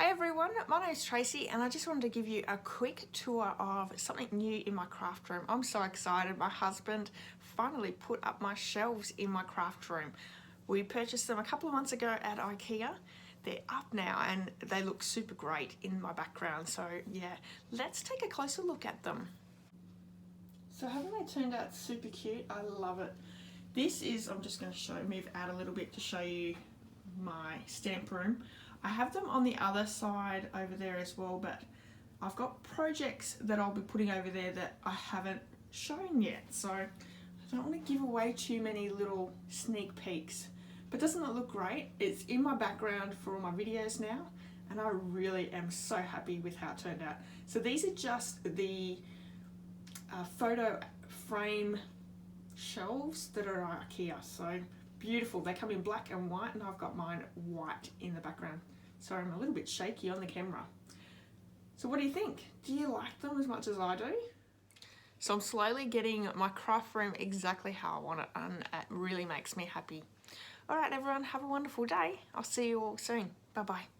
Hi everyone, my name is Tracy and I just wanted to give you a quick tour of something new in my craft room. I'm so excited. My husband finally put up my shelves in my craft room. We purchased them a couple of months ago at IKEA. They're up now and they look super great in my background. So yeah, let's take a closer look at them. So haven't they turned out super cute? I love it. This is, I'm just going to move out a little bit to show you my stamp room. I have them on the other side over there as well, but I've got projects that I'll be putting over there that I haven't shown yet, so I don't want to give away too many little sneak peeks. But doesn't it look great? It's in my background for all my videos now, and I really am so happy with how it turned out. So these are just the photo frame shelves that are at IKEA, so beautiful. They come in black and white and I've got mine white in the background. Sorry, I'm a little bit shaky on the camera. So what do you think? Do you like them as much as I do? So I'm slowly getting my craft room exactly how I want it, and it really makes me happy. Alright everyone, have a wonderful day. I'll see you all soon. Bye bye.